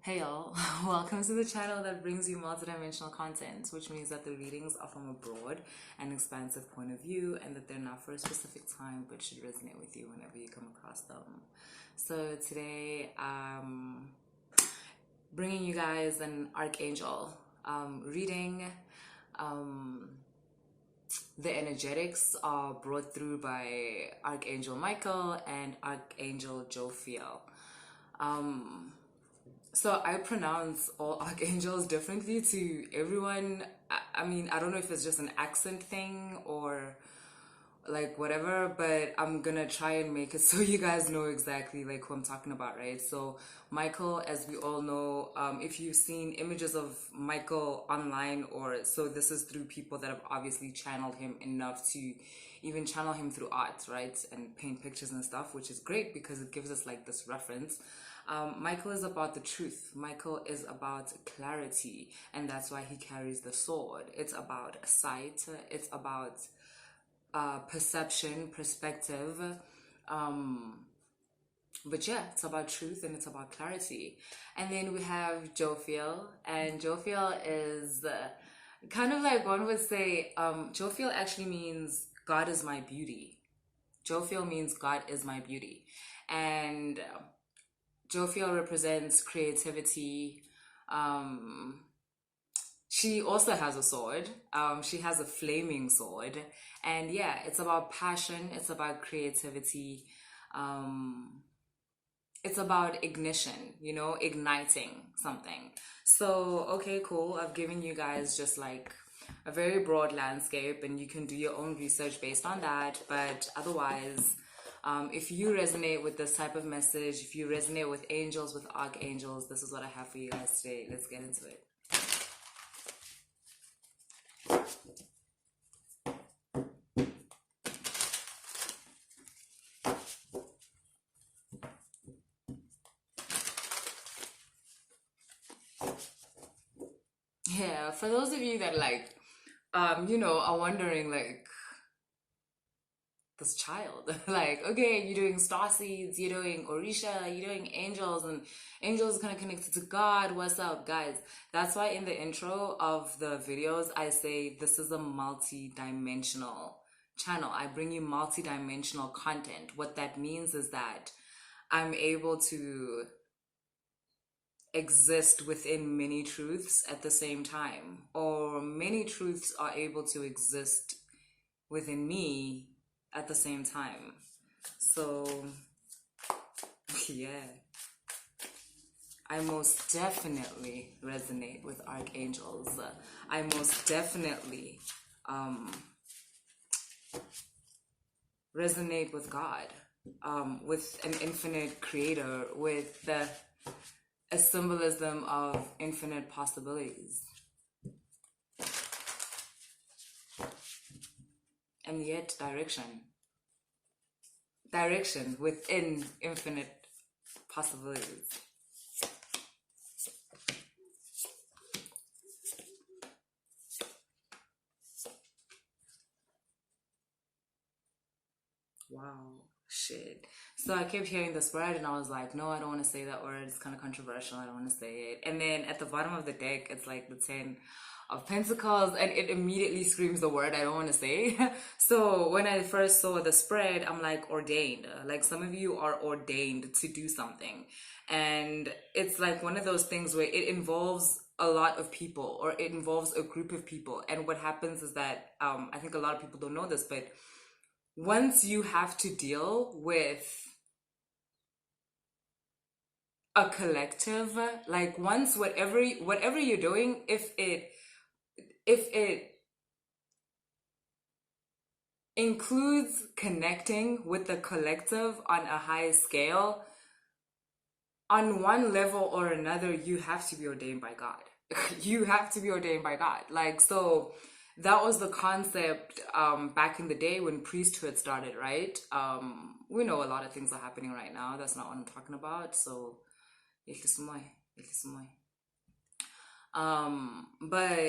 Hey y'all, welcome to the channel that brings you multidimensional content, which means that the readings are from a broad and expansive point of view and that they're not for a specific time but should resonate with you whenever you come across them. So today I'm bringing you guys an Archangel reading. The energetics are brought through by Archangel Michael and Archangel Jophiel. So I pronounce all archangels differently to everyone. I mean, I don't know if it's just an accent thing or like whatever, but I'm gonna try and make it so you guys know exactly like who I'm talking about, right? So Michael, as we all know, if you've seen images of Michael online, or so this is through people that have obviously channeled him enough to even channel him through art, right? And paint pictures and stuff, which is great because it gives us like this reference. Michael is about the truth. Michael is about clarity, and that's why he carries the sword. It's about sight. It's about perception, perspective. But yeah, it's about truth and it's about clarity. And then we have Jophiel, and Jophiel is kind of like one would say, Jophiel actually means God is my beauty. Jophiel means God is my beauty. And Jophiel represents creativity. She also has a sword. She has a flaming sword. And yeah, it's about passion. It's about creativity. It's about ignition, igniting something. So, okay, cool. I've given you guys just like a very broad landscape and you can do your own research based on that. But otherwise, if you resonate with this type of message, if you resonate with angels, with archangels, this is what I have for you guys today. Let's get into it. Yeah, for those of you that like, are wondering like, this child. Like, okay, you're doing star seeds, you're doing Orisha, you're doing angels, and angels are kind of connected to God. What's up, guys? That's why in the intro of the videos, I say this is a multi-dimensional channel. I bring you multi-dimensional content. What that means is that I'm able to exist within many truths at the same time, or many truths are able to exist within me at the same time. So yeah, I most definitely resonate with archangels. I most definitely resonate with God, with an infinite creator, with a symbolism of infinite possibilities. And yet direction within infinite possibilities. Wow, shit. So I kept hearing this word and I was like, no, I don't want to say that word. It's kind of controversial. I don't want to say it. And then at the bottom of the deck, it's like the 10 of Pentacles and it immediately screams the word I don't want to say. So when I first saw the spread, I'm like, ordained. Like some of you are ordained to do something. And it's like one of those things where it involves a lot of people or it involves a group of people. And what happens is that, I think a lot of people don't know this, but once you have to deal with a collective, like once whatever you're doing, if it includes connecting with the collective on a high scale, on one level or another, you have to be ordained by God. You have to be ordained by God. Like, so that was the concept back in the day when priesthood started, right? We know a lot of things are happening right now. That's not what I'm talking about. So, but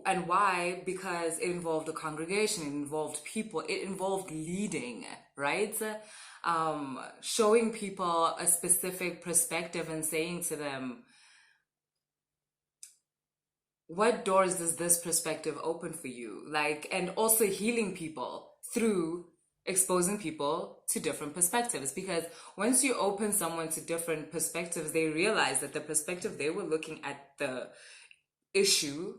and why? Because it involved a congregation, it involved people, it involved leading, right? Showing people a specific perspective and saying to them, what doors does this perspective open for you? Like, and also healing people through exposing people to different perspectives. Because once you open someone to different perspectives, they realize that the perspective they were looking at the issue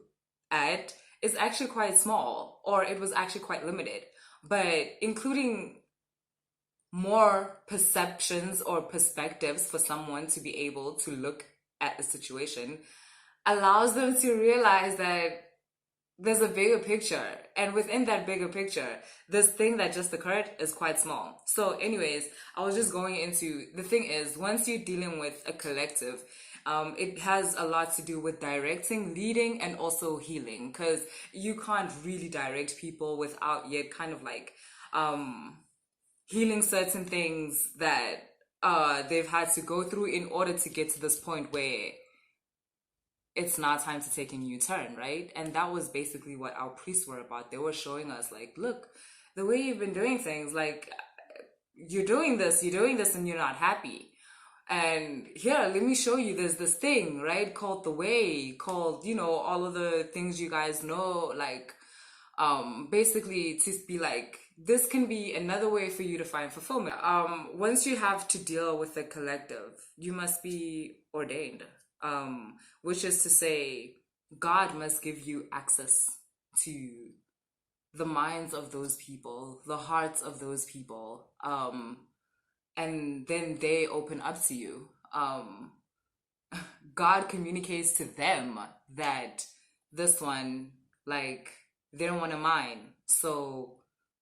at is actually quite small, or it was actually quite limited. But including more perceptions or perspectives for someone to be able to look at a situation allows them to realize that there's a bigger picture, and within that bigger picture, this thing that just occurred is quite small. So anyways, I was just going into, the thing is, once you're dealing with a collective, it has a lot to do with directing, leading, and also healing, because you can't really direct people without yet kind of like healing certain things that they've had to go through in order to get to this point where it's not time to take a new turn, right? And that was basically what our priests were about. They were showing us, like, look, the way you've been doing things, like, you're doing this, and you're not happy. And here, let me show you, there's this thing, right, called the way, called, you know, all of the things you guys know, like, basically to be like, this can be another way for you to find fulfillment. Once you have to deal with the collective, you must be ordained, which is to say, God must give you access to the minds of those people, the hearts of those people, and then they open up to you. God communicates to them that this one, like, they don't want to mine. So,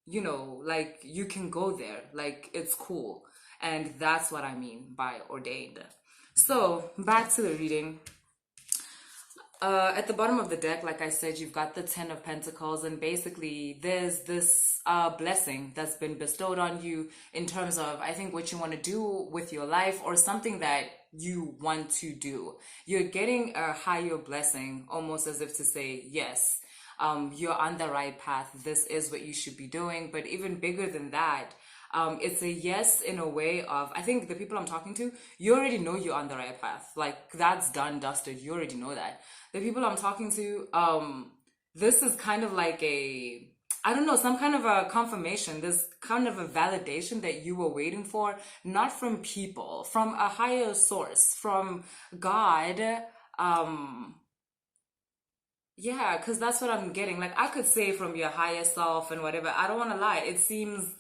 you know, like, you can go there. Like, it's cool. And that's what I mean by ordained. So, back to the reading. At the bottom of the deck, like I said, you've got the 10 of Pentacles, and basically there's this blessing that's been bestowed on you in terms of, I think, what you want to do with your life, or something that you want to do. You're getting a higher blessing, almost as if to say, yes, you're on the right path. This is what you should be doing. But even bigger than that, it's a yes in a way of, I think the people I'm talking to, you already know you're on the right path. Like, that's done, dusted. You already know that. The people I'm talking to, this is kind of like a, I don't know, some kind of a confirmation, this kind of a validation that you were waiting for, not from people, from a higher source, from God. Yeah, because that's what I'm getting. Like, I could say from your higher self and whatever. I don't want to lie. It seems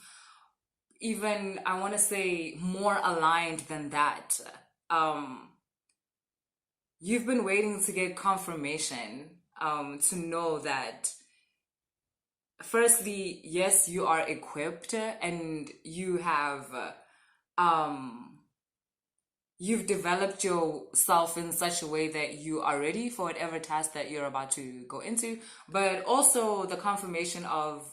even, I want to say, more aligned than that. You've been waiting to get confirmation, to know that, firstly, yes, you are equipped, and you have, you've developed yourself in such a way that you are ready for whatever task that you're about to go into. But also the confirmation of,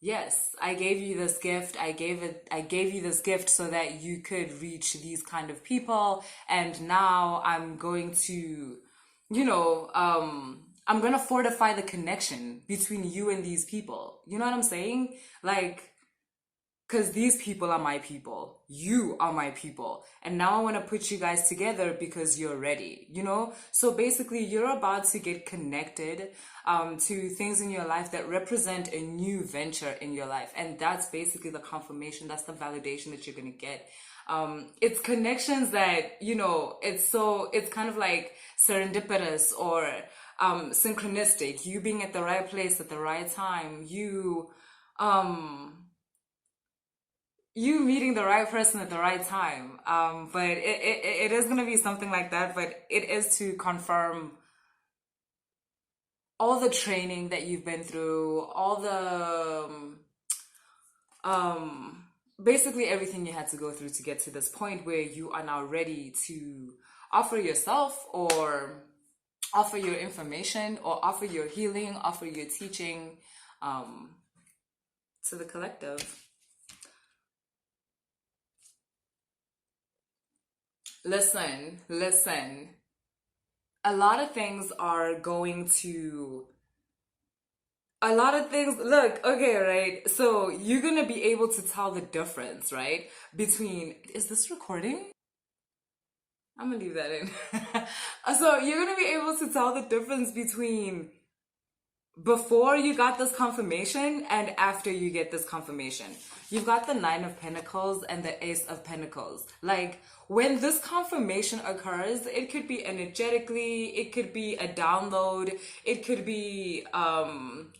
yes, I gave you this gift. I gave you this gift so that you could reach these kind of people. And now I'm going to, you know, I'm going to fortify the connection between you and these people. You know what I'm saying? Like, because these people are my people. You are my people. And now I want to put you guys together because you're ready, you know? So basically, you're about to get connected to things in your life that represent a new venture in your life. And that's basically the confirmation. That's the validation that you're going to get. It's connections that, you know, it's kind of like serendipitous or synchronistic. You being at the right place at the right time. You meeting the right person at the right time. But it is going to be something like that, but it is to confirm all the training that you've been through, all the, basically everything you had to go through to get to this point where you are now ready to offer yourself, or offer your information, or offer your healing, offer your teaching, to the collective. Listen. A lot of things are going to... A lot of things... Look, okay, right? So you're going to be able to tell the difference, right? Between... Is this recording? I'm going to leave that in. So you're going to be able to tell the difference between before you got this confirmation and after you get this confirmation. You've got the Nine of Pentacles and the Ace of Pentacles. Like, when this confirmation occurs, it could be energetically, it could be a download, it could be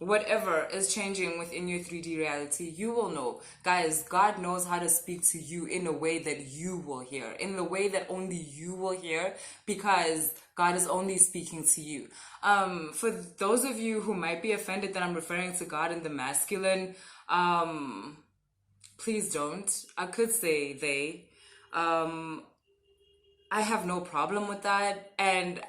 whatever is changing within your 3D reality. You will know. Guys, God knows how to speak to you in a way that you will hear, in the way that only you will hear, because God is only speaking to you. For those of you who might be offended that I'm referring to God in the masculine, please don't. I could say they. I have no problem with that. And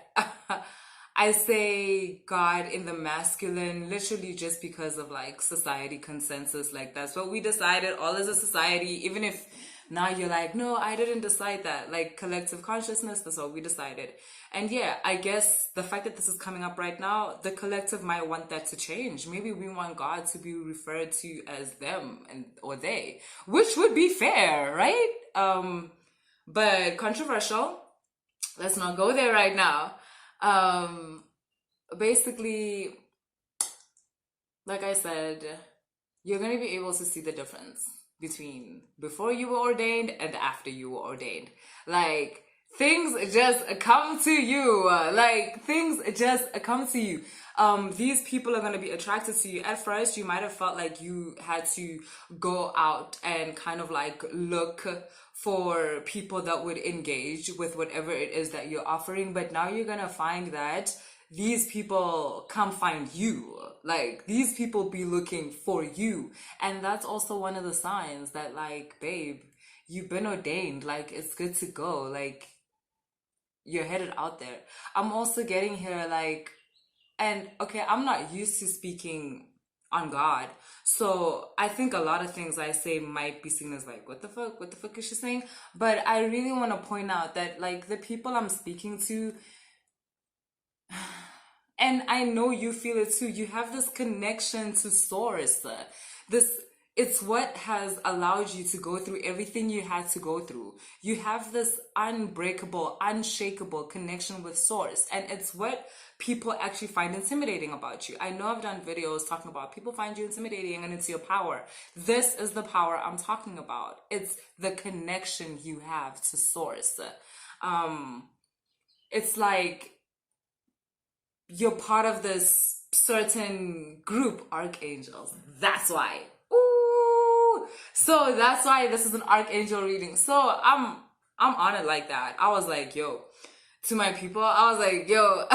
I say God in the masculine literally just because of like society consensus. Like, that's what we decided all as a society. Even if now you're like, no, I didn't decide that. Like, collective consciousness, that's what we decided. And yeah, I guess the fact that this is coming up right now, the collective might want that to change. Maybe we want God to be referred to as them or they, which would be fair, right? But controversial. Let's not go there right now. Basically, like I said, you're going to be able to see the difference between before you were ordained and after you were ordained. Like, things just come to you. Like, things just come to you. These people are going to be attracted to you. At first, you might have felt like you had to go out and kind of like look for people that would engage with whatever it is that you're offering. But now you're going to find that these people come find you. Like, these people be looking for you. And that's also one of the signs that, like, babe, you've been ordained. Like, it's good to go. Like, you're headed out there. I'm also getting here, like, and okay, I'm not used to speaking on God. So I think a lot of things I say might be seen as like, what the fuck is she saying? But I really want to point out that, like, the people I'm speaking to, and I know you feel it too, you have this connection to source. It's what has allowed you to go through everything you had to go through. You have this unbreakable, unshakable connection with source. And it's what people actually find intimidating about you. I know I've done videos talking about people find you intimidating and it's your power. This is the power I'm talking about. It's the connection you have to source. It's like you're part of this certain group, archangels. That's why. So that's why this is an archangel reading. So I'm on it like that. I was like, yo, to my people, I was like, yo,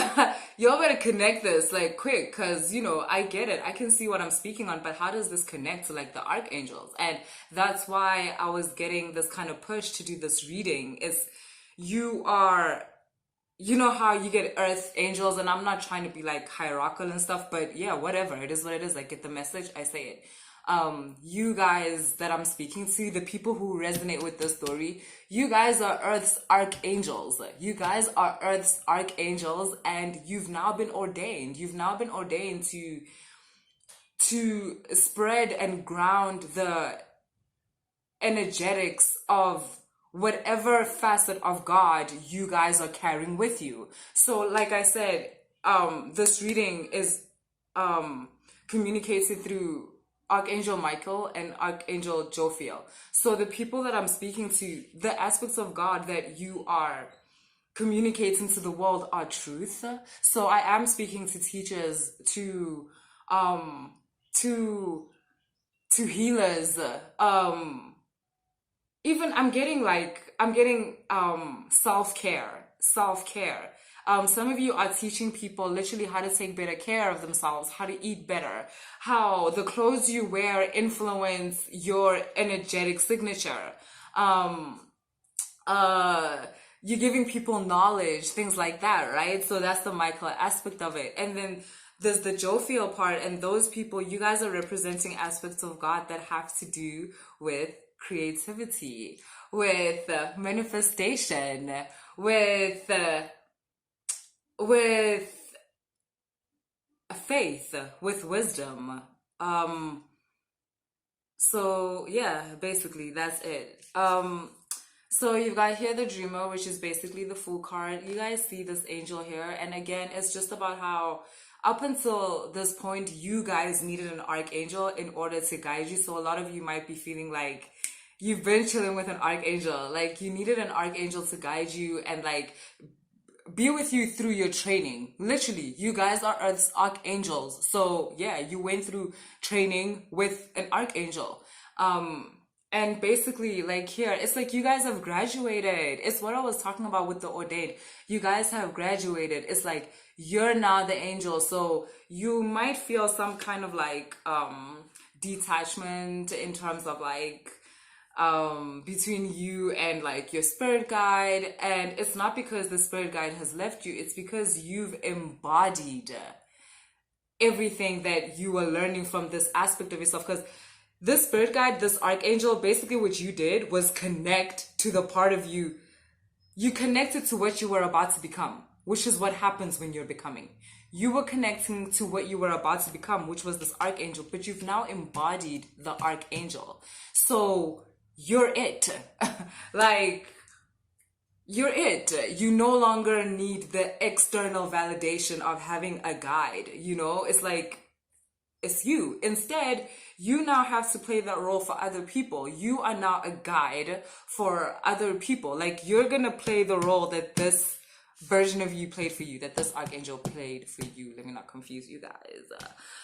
y'all better connect this like quick, because, you know, I get it. I can see what I'm speaking on, but how does this connect to like the archangels? And that's why I was getting this kind of push to do this reading. You know how you get earth angels, and I'm not trying to be like hierarchical and stuff, but yeah, whatever. It is what it is. Like, get the message, I say it. You guys that I'm speaking to, the people who resonate with this story, you guys are Earth's archangels. You guys are Earth's archangels, and you've now been ordained. You've now been ordained to spread and ground the energetics of whatever facet of God you guys are carrying with you. So, like I said, this reading is communicated through Archangel Michael and Archangel Jophiel. So the people that I'm speaking to, the aspects of God that you are communicating to the world are truth. So I am speaking to teachers, to healers, even I'm getting self-care. Some of you are teaching people literally how to take better care of themselves, how to eat better, how the clothes you wear influence your energetic signature. You're giving people knowledge, things like that, right? So that's the Michael aspect of it. And then there's the Jophiel part, and those people, you guys are representing aspects of God that have to do with creativity, with manifestation, with faith, with wisdom. So yeah, basically that's it. So you've got here the dreamer, which is basically the Fool card. You guys see this angel here, and again, it's just about how up until this point, you guys needed an archangel in order to guide you. So a lot of you might be feeling like you've been chilling with an archangel, like you needed an archangel to guide you and like be with you through your training. Literally, you guys are Earth's archangels. So yeah, you went through training with an archangel. And basically, like here, it's like you guys have graduated. It's what I was talking about with the ordained. You guys have graduated. It's like you're now the angel. So you might feel some kind of like detachment in terms of like between you and like your spirit guide. And it's not because the spirit guide has left you, it's because you've embodied everything that you were learning from this aspect of yourself. Because this spirit guide, this archangel, basically what you did was connect to the part of you. You connected to what you were about to become, which is what happens when you're becoming. You were connecting to what you were about to become, which was this archangel, but you've now embodied the archangel. So you're it. Like, you're it. You no longer need the external validation of having a guide, you know? It's like, it's you. Instead, you now have to play that role for other people. You are now a guide for other people. Like, you're gonna play the role that this version of you played for you, that this archangel played for you. Let me not confuse you guys.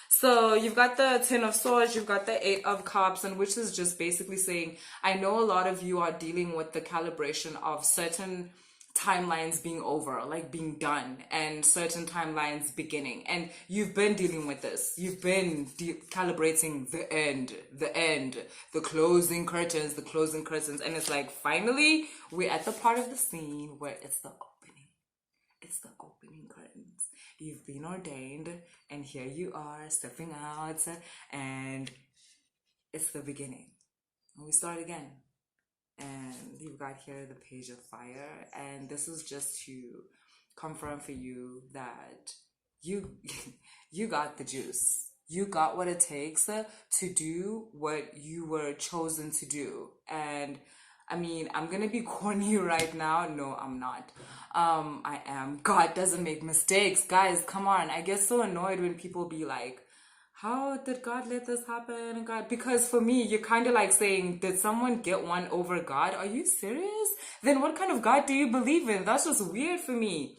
So you've got the 10 of Swords, you've got the 8 of Cups, and which is just basically saying, I know a lot of you are dealing with the calibration of certain timelines being over, like being done, and certain timelines beginning. And you've been dealing with this. You've been calibrating the end, the closing curtains, And it's like, finally, we're at the part of the scene where it's the opening. It's the opening curtains. You've been ordained, and here you are stepping out, and it's the beginning. And we start again. And you've got here the Page of Fire, and this is just to confirm for you that you you got the juice. You got what it takes to do what you were chosen to do. And I mean, I'm gonna be corny right now. No, I'm not. I am. God doesn't make mistakes. Guys, come on. I get so annoyed when people be like, how did God let this happen? God, because for me, you're kind of like saying, did someone get one over God? Are you serious? Then what kind of God do you believe in? That's just weird for me.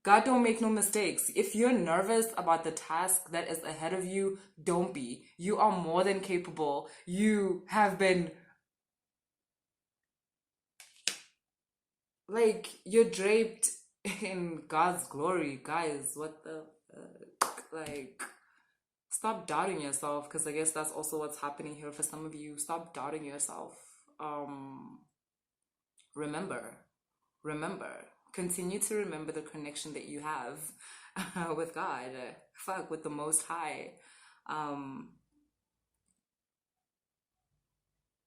God don't make no mistakes. If you're nervous about the task that is ahead of you, don't be. You are more than capable. You have been, like, you're draped in God's glory. Guys, what the like, stop doubting yourself, because I guess that's also what's happening here for some of you. Stop doubting yourself. Remember, continue to remember the connection that you have with God, with the Most High.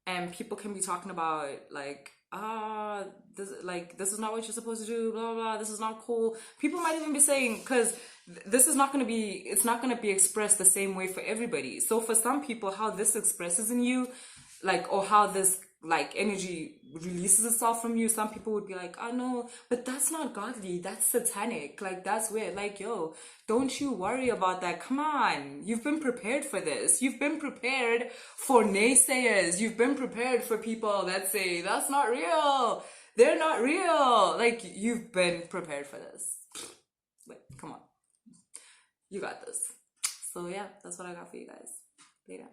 And people can be talking about like, this is not what you're supposed to do, blah, blah, blah, this is not cool. People might even be saying, because this is not going to be, it's not going to be expressed the same way for everybody. So for some people, how this expresses in you, like, or how this like energy releases itself from you, some people would be like, oh no, but that's not godly, that's satanic, like that's weird. Like, yo, don't you worry about that. Come on, you've been prepared for this. You've been prepared for naysayers. You've been prepared for people that say that's not real, they're not real. Like, you've been prepared for this. Like, come on, you got this. So yeah, that's what I got for you guys. Later.